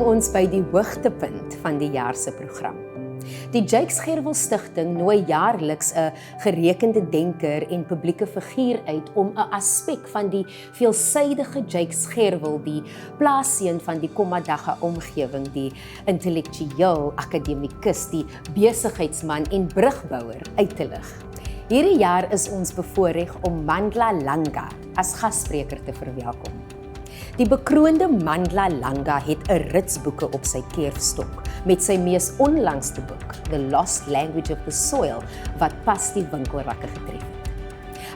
ons by die hoogtepunt van die jaar se program. Die Gerwel Stichting nooi jaarliks 'n gerekende denker en publieke figuur uit om 'n aspek van die veelsidige Gerwel, die plaasseun van die Kommadagga omgewing, die intellektueel, akademikus, die besigheidsman en brugbouer uit te lig. Hierdie jaar is ons bevoorreg om Mandla Langa as gasspreker te verwelkom. Die bekroonde Mandla Langa het 'n rits boeke op sy kerfstok met sy mees onlangste boek, The Lost Language of the Soil, wat pas die winkelrakke getref het.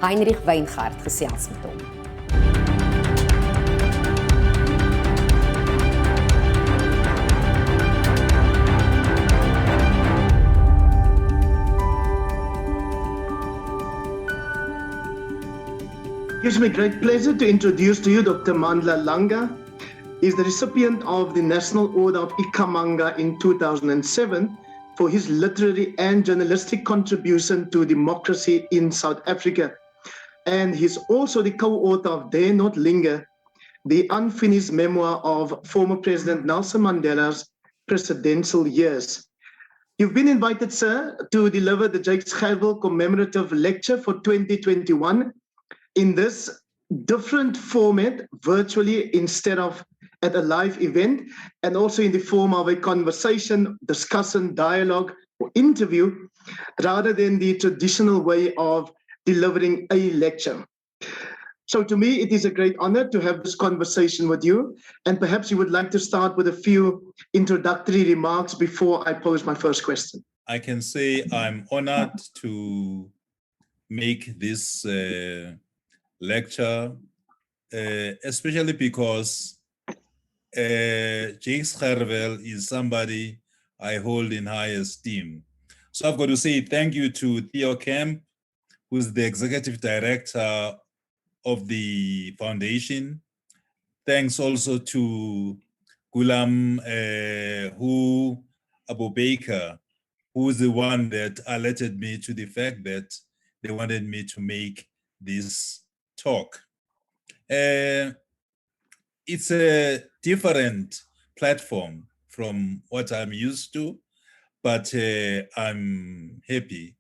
Heinrich Weingart gesels met hom. It gives me great pleasure to introduce to you Dr. Mandla Langa. He is the recipient of the National Order of Ikhamanga in 2007 for his literary and journalistic contribution to democracy in South Africa. And he's also the co-author of Dare Not Linger, the unfinished memoir of former President Nelson Mandela's presidential years. You've been invited, sir, to deliver the Gerwel commemorative lecture for 2021 in this different format, virtually instead of at a live event, and also in the form of a conversation, discussion, dialogue, or interview, rather than the traditional way of delivering a lecture. So to me, it is a great honor to have this conversation with you, and perhaps you would like to start with a few introductory remarks before I pose my first question. I can say I'm honored to make this lecture, especially because Gerwel is somebody I hold in high esteem. So I've got to say thank you to Theo Kemp, who's the executive director of the foundation. Thanks also to Gulam Abu Baker, who's the one that alerted me to the fact that they wanted me to make this talk. It's a different platform from what I'm used to, but I'm happy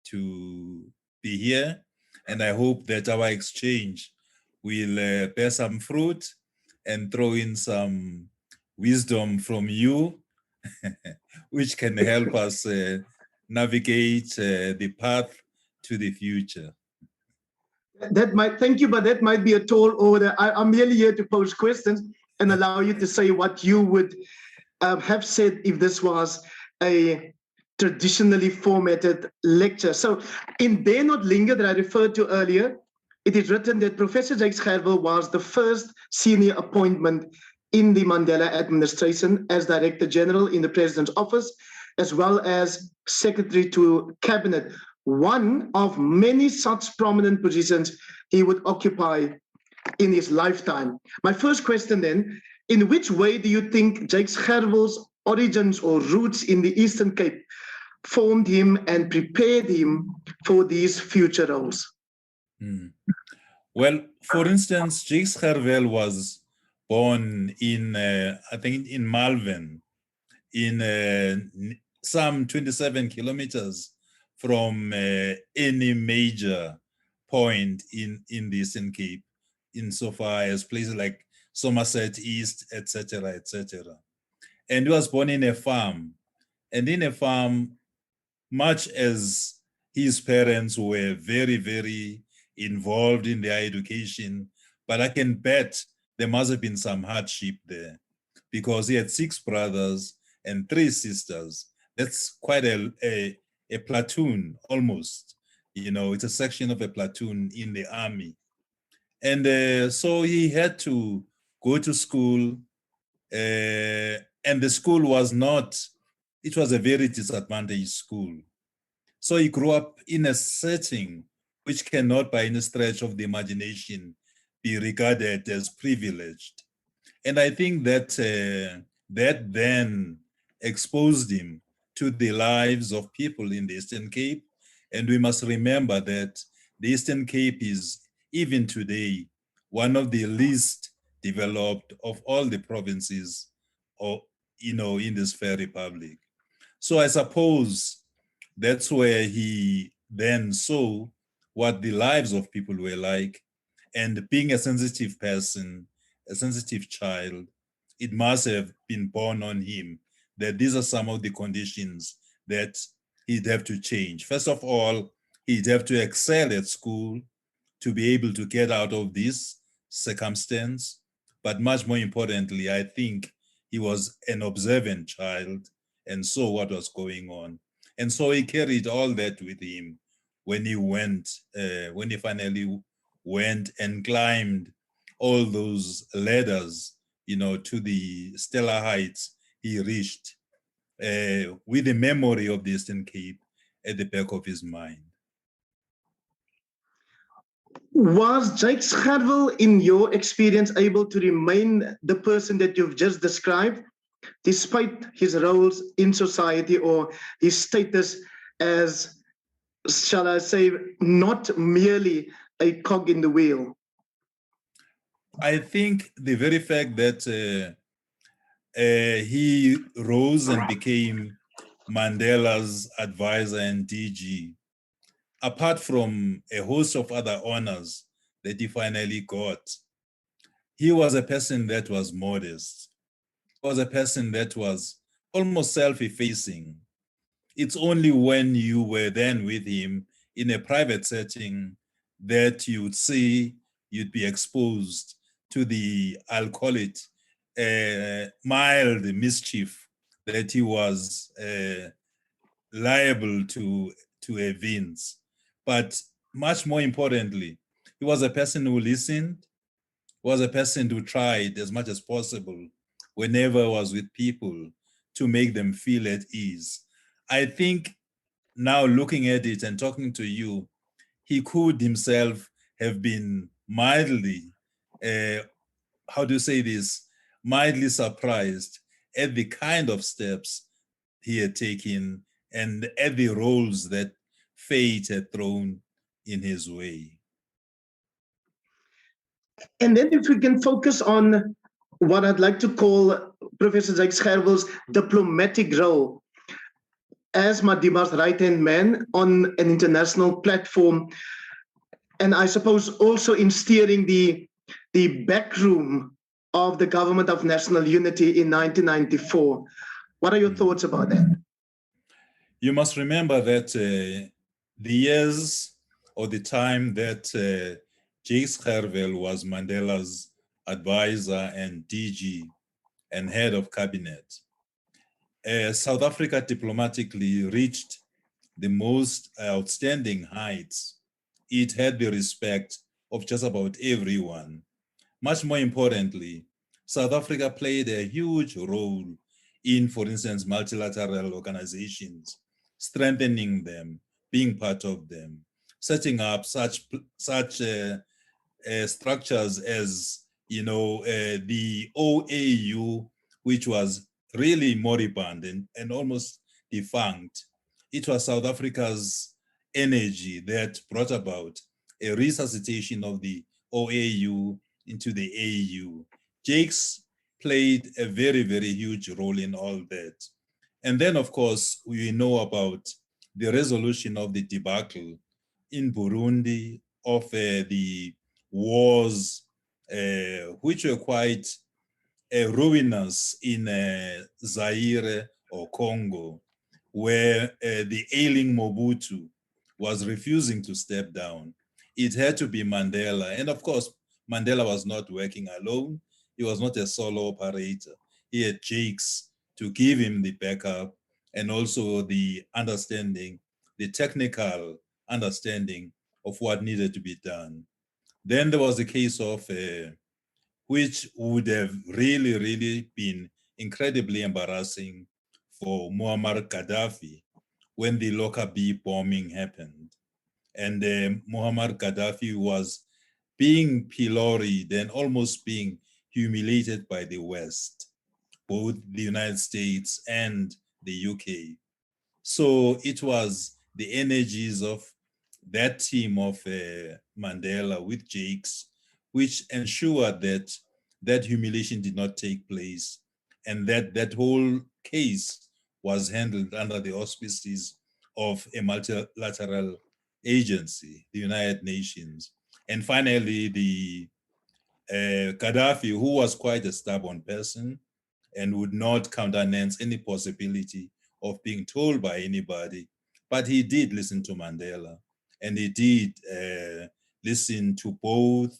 to be here, and I hope that our exchange will bear some fruit and throw in some wisdom from you, which can help us navigate the path to the future. Thank you, but that might be a tall order. I'm merely here to pose questions and allow you to say what you would have said if this was a traditionally formatted lecture. So in Dare Not Linger that I referred to earlier, it is written that Professor Gerwel was the first senior appointment in the Mandela administration as Director General in the President's office, as well as Secretary to Cabinet, one of many such prominent positions he would occupy in his lifetime. My first question then, in which way do you think Gerwel's origins or roots in the Eastern Cape formed him and prepared him for these future roles? Well, for instance, Gerwel was born in, I think in Malvern, in some 27 kilometers from any major point in the Eastern Cape, insofar as places like Somerset East, etc., etc. And he was born in a farm. And in a farm, much as his parents were very, very involved in their education, but I can bet there must have been some hardship there, because he had 6 brothers and 3 sisters. That's quite a platoon, almost. You know, it's a section of a platoon in the army. And so he had to go to school, and the school was not, it was a very disadvantaged school. So he grew up in a setting which cannot by any stretch of the imagination be regarded as privileged. And I think that that then exposed him to the lives of people in the Eastern Cape. And we must remember that the Eastern Cape is, even today, one of the least developed of all the provinces in this fair republic. So I suppose that's where he then saw what the lives of people were like. And being a sensitive person, a sensitive child, it must have been born on him that these are some of the conditions that he'd have to change. First of all, he'd have to excel at school to be able to get out of this circumstance. But much more importantly, I think he was an observant child and saw what was going on. And so he carried all that with him when he finally went and climbed all those ladders, to the stellar heights he reached, with the memory of the Eastern Cape at the back of his mind. Was Jake Gerwel, in your experience, able to remain the person that you've just described, despite his roles in society or his status as, shall I say, not merely a cog in the wheel? I think the very fact that he rose and became Mandela's advisor and DG, apart from a host of other honors that he finally got, he was a person that was modest. He was a person that was almost self-effacing. It's only when you were then with him in a private setting that you'd see, you'd be exposed to the, I'll call it, mild mischief that he was liable to evince. But much more importantly, he was a person who listened, was a person who tried as much as possible whenever I was with people to make them feel at ease. I think now looking at it and talking to you, he could himself have been mildly, how do you say this, mildly surprised at the kind of steps he had taken and at the roles that fate had thrown in his way. And then if we can focus on what I'd like to call Professor Jake Gerwel's diplomatic role as Madiba's right-hand man on an international platform, and I suppose also in steering the backroom of the Government of National Unity in 1994. What are your thoughts about that? You must remember that the years or the time that Jake Gerwel was Mandela's advisor and DG and head of cabinet, South Africa diplomatically reached the most outstanding heights. It had the respect of just about everyone. Much more importantly, South Africa played a huge role in, for instance, multilateral organizations, strengthening them, being part of them, setting up such structures as, the OAU, which was really moribund and almost defunct. It was South Africa's energy that brought about a resuscitation of the OAU into the AU. Jake's played a very, very huge role in all that. And then, of course, we know about the resolution of the debacle in Burundi of the wars, which were quite ruinous in Zaire or Congo, where the ailing Mobutu was refusing to step down. It had to be Mandela. And of course, Mandela was not working alone. He was not a solo operator. He had Jakes to give him the backup and also the understanding, the technical understanding of what needed to be done. Then there was the case of which would have really, really been incredibly embarrassing for Muammar Gaddafi when the Lockerbie bombing happened. And Muammar Gaddafi was being pilloried and almost being humiliated by the West, both the United States and the UK. So it was the energies of that team of Mandela with Jakes, which ensured that that humiliation did not take place and that whole case was handled under the auspices of a multilateral agency, the United Nations. And finally, the Gaddafi, who was quite a stubborn person and would not countenance any possibility of being told by anybody, but he did listen to Mandela, and he did listen to both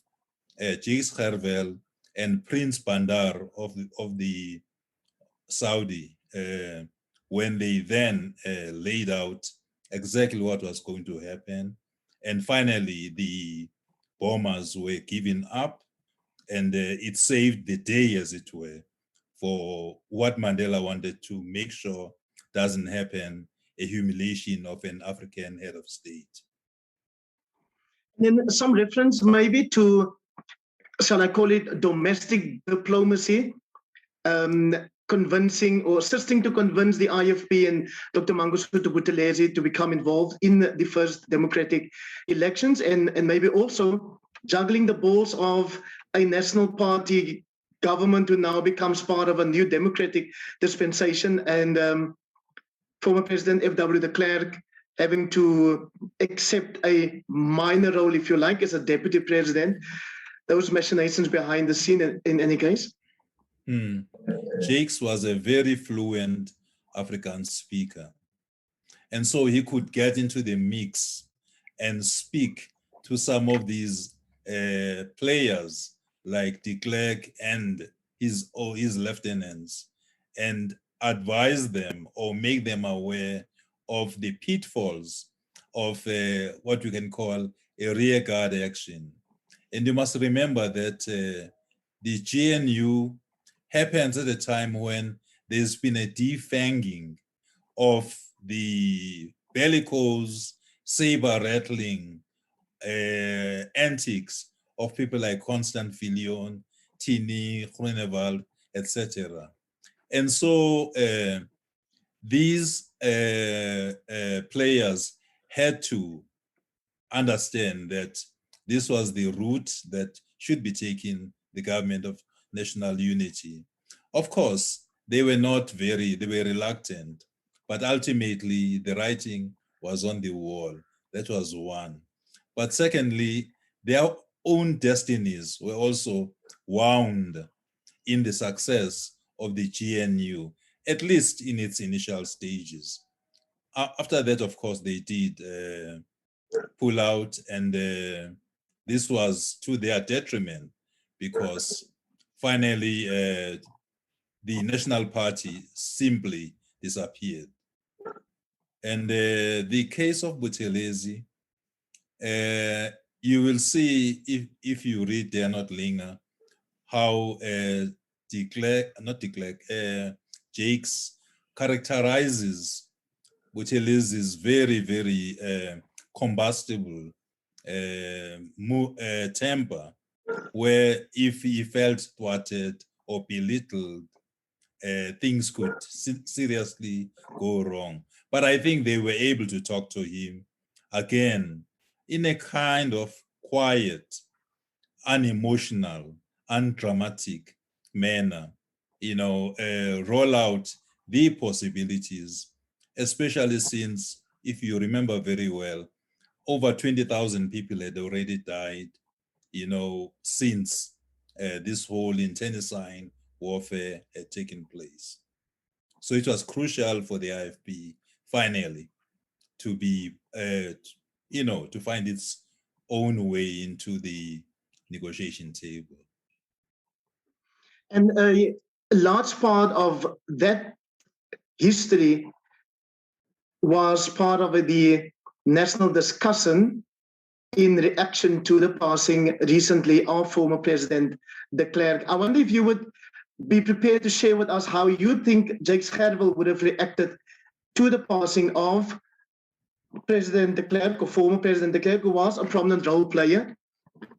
Jakes Gerwel and Prince Bandar of the Saudi when they then laid out exactly what was going to happen. And finally, the bombers were given up, and it saved the day, as it were, for what Mandela wanted to make sure doesn't happen, a humiliation of an African head of state. Then some reference maybe to, shall I call it, domestic diplomacy, convincing or assisting to convince the IFP and Dr. Mangosuthu Buthelezi to become involved in the first democratic elections, and maybe also juggling the balls of a national party government who now becomes part of a new democratic dispensation, and former President F.W. de Klerk having to accept a minor role, if you like, as a deputy president. Those machinations behind the scene in any case. Jakes was a very fluent African speaker. And so he could get into the mix and speak to some of these players like de Klerk and his lieutenants and advise them or make them aware of the pitfalls of what we can call a rearguard action. And you must remember that the GNU happens at a time when there's been a defanging of the bellicose, saber-rattling antics of people like Constant Viljoen, Tini, Groenewald, etc. And so these players had to understand that this was the route that should be taken, the government of national unity. Of course, they were reluctant, but ultimately the writing was on the wall. That was one. But secondly, their own destinies were also wound in the success of the GNU, at least in its initial stages. After that, of course, they did pull out, and this was to their detriment, because finally the National Party simply disappeared. And the case of Buthelezi, you will see if you read Dare Not Linger, how Jakes characterizes Buthelezi's very, very combustible temper, where if he felt thwarted or belittled, things could seriously go wrong. But I think they were able to talk to him again in a kind of quiet, unemotional, undramatic manner, roll out the possibilities, especially since, if you remember very well, over 20,000 people had already died, since this whole internecine warfare had taken place. So it was crucial for the IFP finally to be, to find its own way into the negotiation table. And a large part of that history was part of the national discussion in reaction to the passing recently of former President de Klerk. I wonder if you would be prepared to share with us how you think Jakes Gerwel would have reacted to the passing of President de Klerk, or former President de Klerk, who was a prominent role player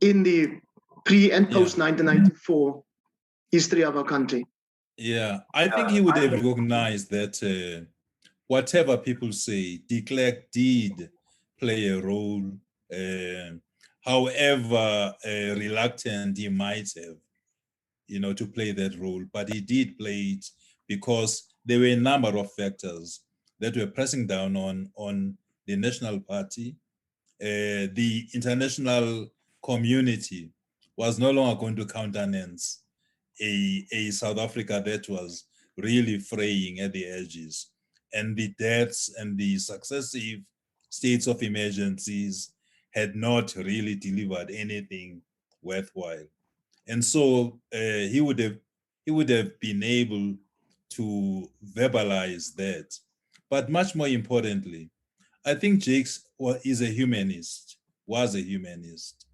in the pre and post 1994 history of our country. Yeah, I think he would have recognized that whatever people say, de Klerk did play a role, however reluctant he might have to play that role, but he did play it because there were a number of factors that were pressing down on the National Party. The international community was no longer going to countenance a South Africa that was really fraying at the edges. And the deaths and the successive states of emergencies had not really delivered anything worthwhile. And so he would have been able to verbalize that. But much more importantly, I think Jakes is a humanist, was a humanist.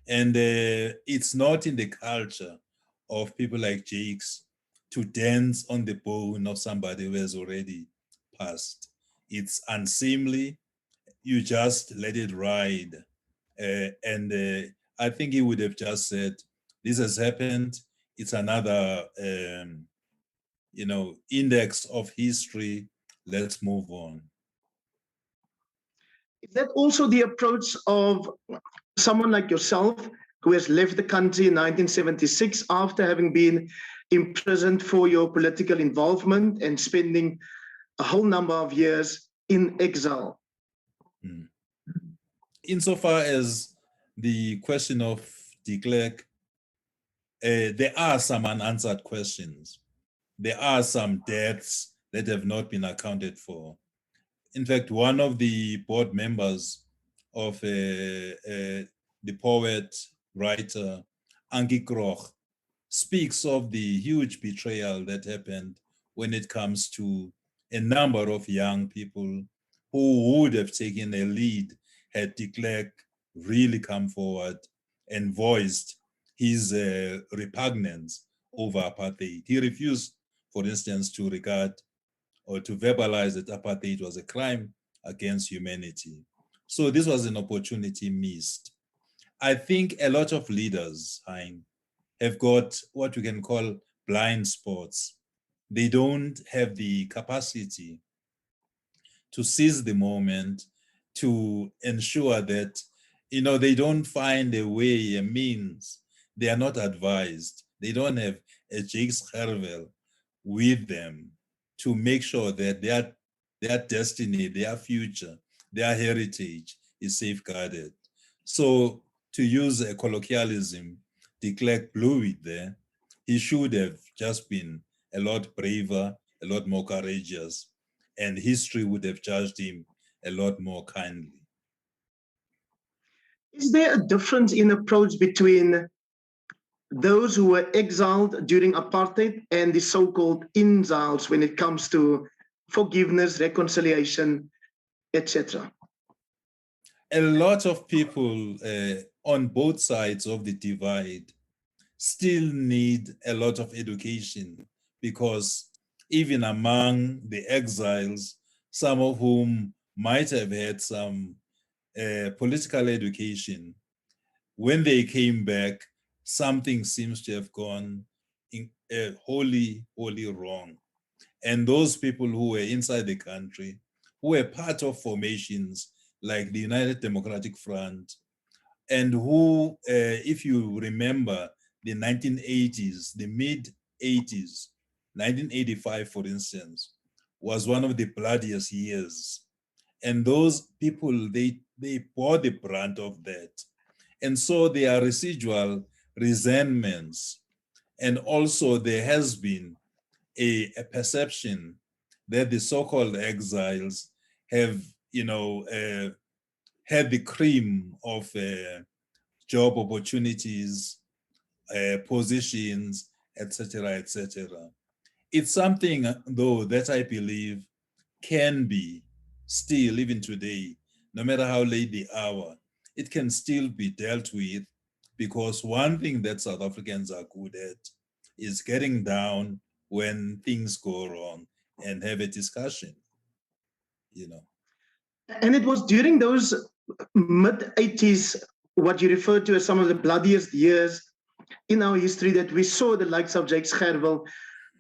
And it's not in the culture of people like Jakes to dance on the bone of somebody who has already passed. It's unseemly. You just let it ride. And I think he would have just said, this has happened. It's another, index of history. Let's move on. Is that also the approach of someone like yourself who has left the country in 1976 after having been imprisoned for your political involvement and spending a whole number of years in exile? Insofar as the question of de Klerk, there are some unanswered questions. There are some deaths that have not been accounted for. In fact, one of the board members of the poet, writer, Angie Kroch, speaks of the huge betrayal that happened when it comes to a number of young people who would have taken a lead had de Klerk really come forward and voiced his repugnance over apartheid. He refused, for instance, to regard or to verbalize that apartheid was a crime against humanity. So this was an opportunity missed. I think a lot of leaders, Hein, have got what we can call blind spots. They don't have the capacity to seize the moment, to ensure that, they don't find a way, a means. They are not advised. They don't have a Jakes Gerwel with them to make sure that their destiny, their future, their heritage is safeguarded. So to use a colloquialism, de Klerk blew it there. He should have just been a lot braver, a lot more courageous, and history would have judged him a lot more kindly. Is there a difference in approach between those who were exiled during apartheid and the so-called inzals when it comes to forgiveness, reconciliation, etc.? A lot of people on both sides of the divide still need a lot of education, because even among the exiles, some of whom might have had some political education, when they came back, something seems to have gone wholly wrong. And those people who were inside the country, who were part of formations like the United Democratic Front, and who, if you remember the 1980s, the mid-80s, 1985, for instance, was one of the bloodiest years. And those people, they bore the brunt of that. And so there are residual resentments. And also there has been a perception that the so-called exiles have, had the cream of job opportunities, positions, etc., etc. It's something, though, that I believe can be still, even today, no matter how late the hour, it can still be dealt with, because one thing that South Africans are good at is getting down when things go wrong and have a discussion, And it was during those mid-80s, what you refer to as some of the bloodiest years in our history, that we saw the likes of Jakes Gerwel,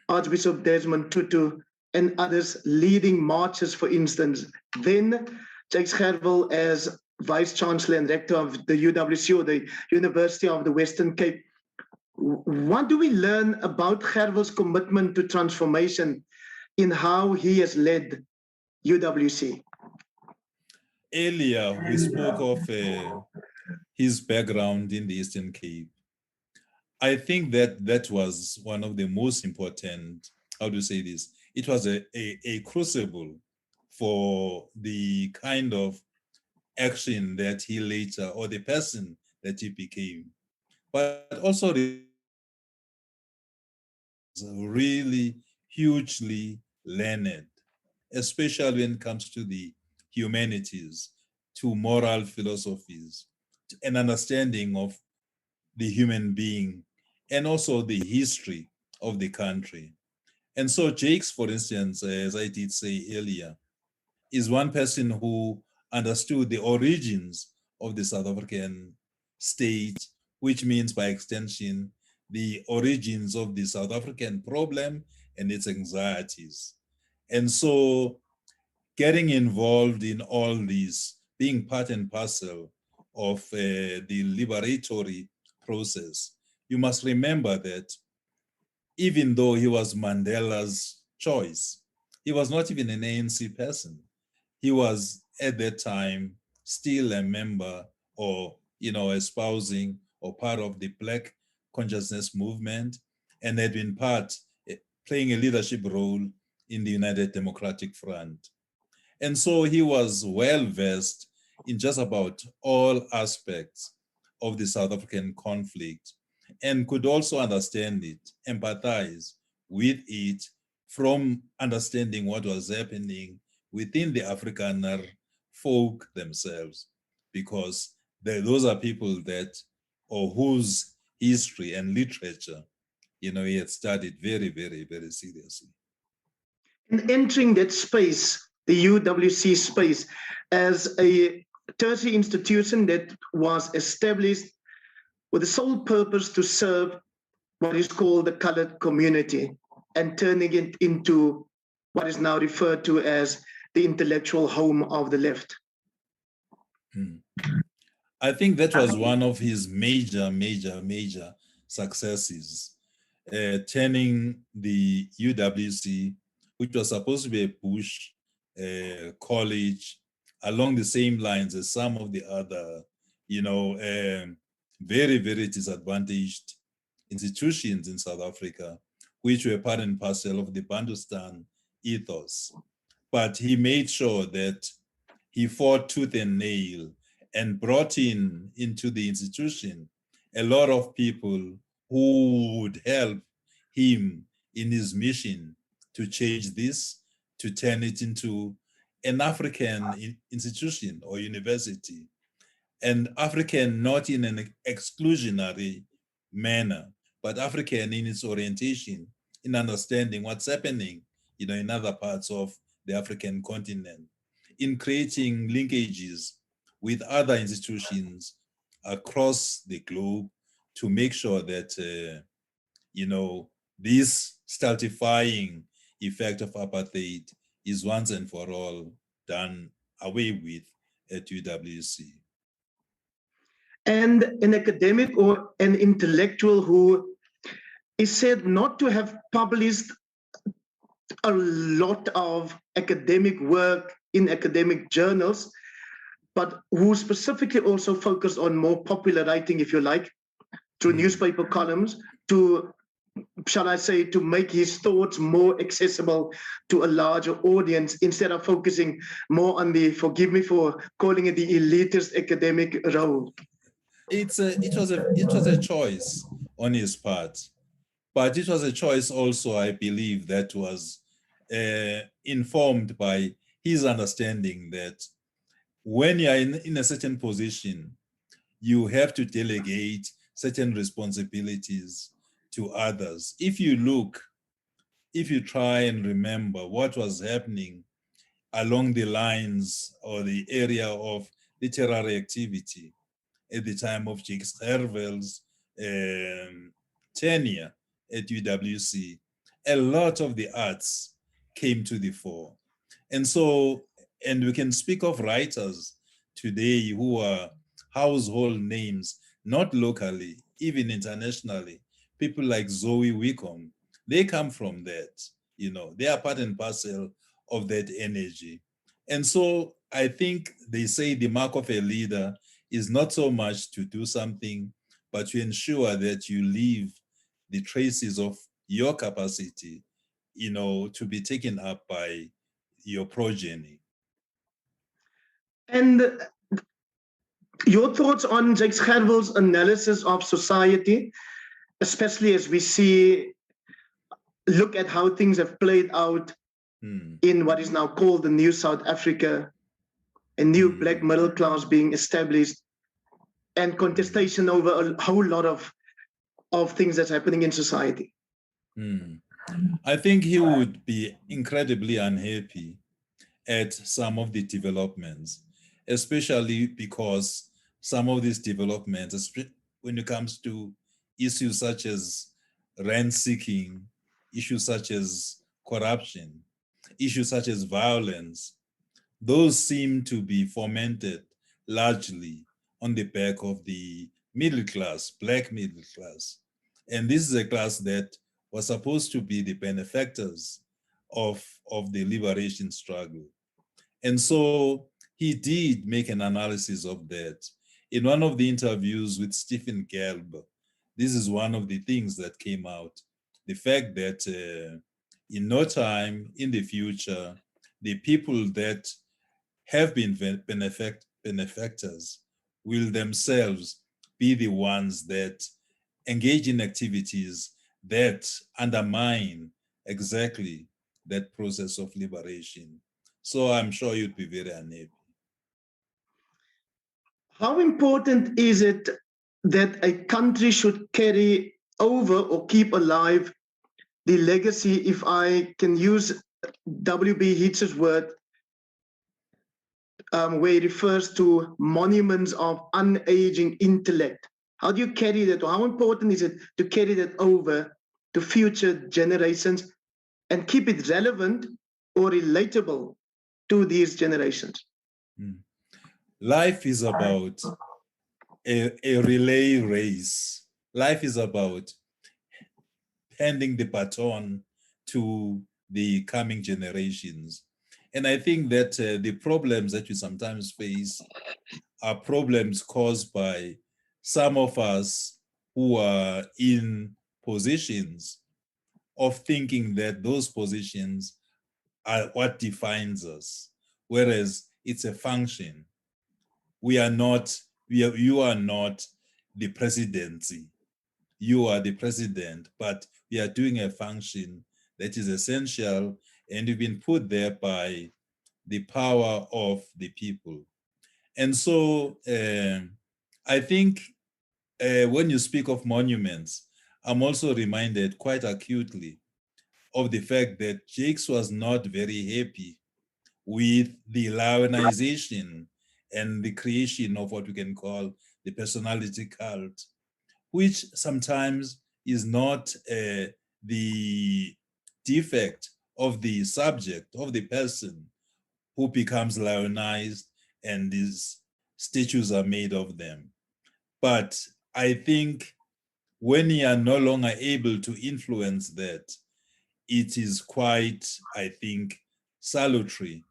Archbishop Desmond Tutu, and others leading marches, for instance. Then Jakes Gerwel, as Vice Chancellor and Rector of the UWC, or the University of the Western Cape, What do we learn about Gerwel's commitment to transformation in how he has led UWC? Earlier, we spoke of his background in the Eastern Cape. I think that was one of the most important, how to say this, it was a crucible for the kind of action that he later, or the person that he became. But also really hugely learned, especially when it comes to the humanities, to moral philosophies, to an understanding of the human being, and also the history of the country. And so Jakes, for instance, as I did say earlier, is one person who understood the origins of the South African state, which means by extension, the origins of the South African problem and its anxieties. And so getting involved in all these, being part and parcel of the liberatory process, you must remember that even though he was Mandela's choice, he was not even an ANC person. He was at that time still a member, or espousing or part of the Black consciousness movement, and had been playing a leadership role in the United Democratic Front. And so he was well versed in just about all aspects of the South African conflict, and could also understand it, empathize with it, from understanding what was happening within the Afrikaner folk themselves, because those are people that, or whose history and literature, he had studied very, very, very seriously. And entering that space, the UWC space, as a tertiary institution that was established with the sole purpose to serve what is called the colored community, and turning it into what is now referred to as the intellectual home of the left. I think that was one of his major, major, major successes, turning the UWC, which was supposed to be a Bush college, along the same lines as some of the other, very, very disadvantaged institutions in South Africa, which were part and parcel of the Bantustan ethos. But he made sure that he fought tooth and nail and brought into the institution a lot of people who would help him in his mission to change this, to turn it into an African institution or university, and African not in an exclusionary manner, but African in its orientation, in understanding what's happening, in other parts of the African continent, in creating linkages with other institutions across the globe to make sure that, this stultifying effect of apartheid is once and for all done away with at UWC. And an academic or an intellectual who is said not to have published a lot of academic work in academic journals, but who specifically also focused on more popular writing, if you like, through newspaper columns, to, shall I say, to make his thoughts more accessible to a larger audience, instead of focusing more on the, forgive me for calling it, the elitist academic role. It was a choice on his part, but it was a choice also, I believe, that was informed by his understanding that when you're in a certain position, you have to delegate certain responsibilities to others. If you try and remember what was happening along the lines or the area of literary activity at the time of Jakes Gerwel's tenure at UWC, a lot of the arts came to the fore. And so, and we can speak of writers today who are household names, not locally, even internationally, people like Zoe Wickham, they come from that, they are part and parcel of that energy. And so I think they say the mark of a leader is not so much to do something, but to ensure that you leave the traces of your capacity, to be taken up by your progeny. And your thoughts on Jakes Gerwel's analysis of society, especially as we look at how things have played out in what is now called the New South Africa, a new black middle class being established, and contestation over a whole lot of things that's happening in society. I think he would be incredibly unhappy at some of the developments, especially because some of these developments, when it comes to issues such as rent seeking, issues such as corruption, issues such as violence, those seem to be fomented largely on the back of the middle class, black middle class. And this is a class that was supposed to be the benefactors of the liberation struggle. And so he did make an analysis of that. In one of the interviews with Stephen Gelb, this is one of the things that came out. The fact that in no time in the future, the people that have been benefactors will themselves be the ones that engage in activities that undermine exactly that process of liberation. So I'm sure you'd be very unhappy. How important is it that a country should carry over or keep alive the legacy, if I can use W.B. Yeats's word, where he refers to monuments of unaging intellect? How do you carry that? Or how important is it to carry that over to future generations and keep it relevant or relatable to these generations? Life is about a relay race. Life is about handing the baton to the coming generations. And I think that the problems that you sometimes face are problems caused by some of us who are in positions of thinking that those positions are what defines us, whereas it's a function. You are not the presidency. You are the president, but we are doing a function that is essential, and you've been put there by the power of the people. And so I think when you speak of monuments, I'm also reminded quite acutely of the fact that Jakes was not very happy with the lionization and the creation of what we can call the personality cult, which sometimes is not the defect of the subject, of the person who becomes lionized and these statues are made of them. But I think when you are no longer able to influence that, it is quite, I think, salutary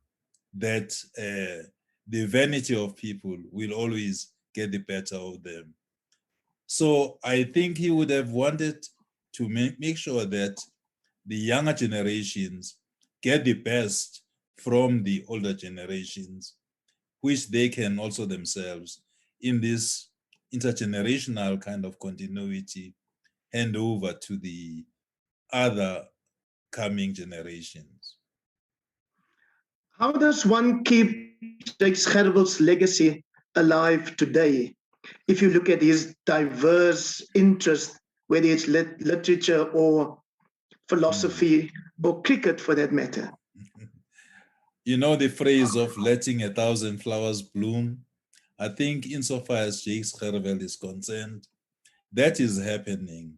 that the vanity of people will always get the better of them. So I think he would have wanted to make sure that the younger generations get the best from the older generations, which they can also themselves, in this intergenerational kind of continuity, hand over to the other coming generations. How does one keep Jakes Gerwel's legacy alive today? If you look at his diverse interests, whether it's literature or philosophy or cricket for that matter. You know the phrase of letting 1,000 flowers bloom? I think insofar as Jakes Gerwel is concerned, that is happening.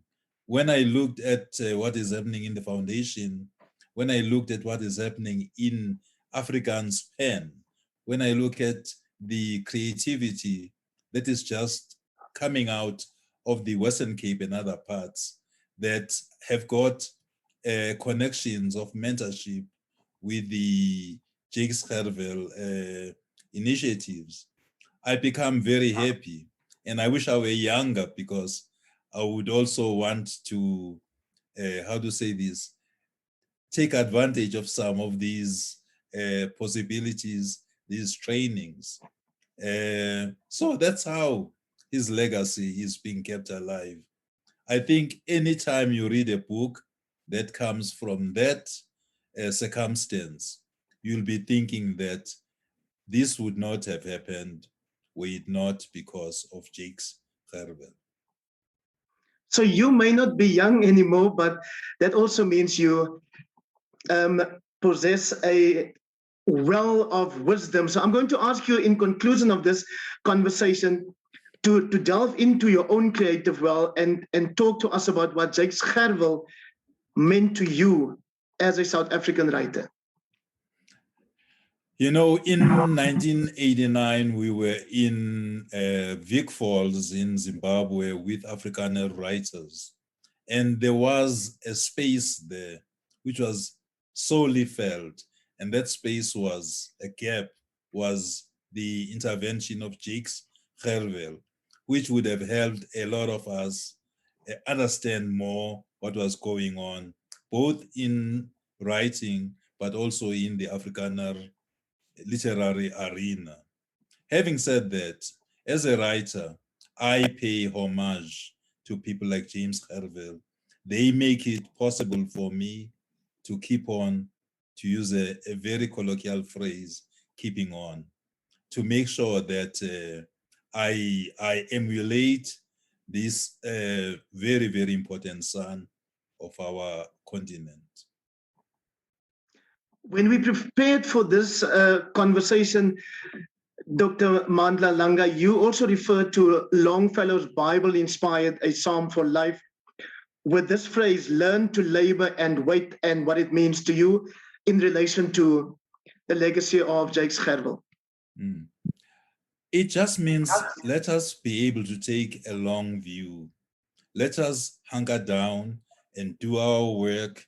When I looked at what is happening in the foundation, when I looked at what is happening in Afrikaans pen, when I look at the creativity that is just coming out of the Western Cape and other parts, that have got connections of mentorship with the Jakes Gerwel initiatives, I become very happy. And I wish I were younger, because I would also want to, how to say this, take advantage of some of these possibilities, these trainings. So that's how his legacy is being kept alive. I think anytime you read a book that comes from that circumstance, you'll be thinking that this would not have happened were it not because of Jakes Gerwel. So you may not be young anymore, but that also means you possess a well of wisdom. So I'm going to ask you in conclusion of this conversation to delve into your own creative well and talk to us about what Jakes Gerwel meant to you as a South African writer. You know, in 1989, we were in Vic Falls in Zimbabwe with Afrikaner writers. And there was a space there which was solely felt. And that space was a gap, was the intervention of Jakes Gerwel, which would have helped a lot of us understand more what was going on, both in writing, but also in the Afrikaner literary arena. Having said that, as a writer, I pay homage to people like James Gerwel. They make it possible for me to keep on, to use a very colloquial phrase, keeping on, to make sure that I emulate this very, very important son of our continent. When we prepared for this conversation, Dr. Mandla Langa, you also referred to Longfellow's Bible-inspired A Psalm for Life with this phrase, learn to labor and wait, and what it means to you in relation to the legacy of Jakes Gerwel. It just means let us be able to take a long view. Let us hunker down and do our work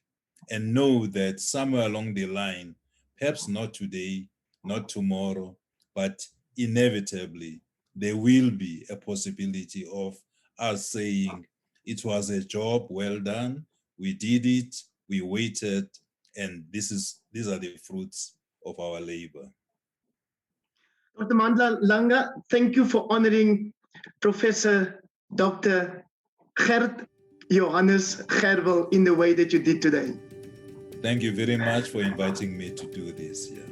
and know that somewhere along the line, perhaps not today, not tomorrow, but inevitably, there will be a possibility of us saying, it was a job well done, we did it, we waited, and these are the fruits of our labor. Dr. Mandla Langa, thank you for honoring Professor Dr. Gert Johannes Gerwel in the way that you did today. Thank you very much for inviting me to do this. Yeah.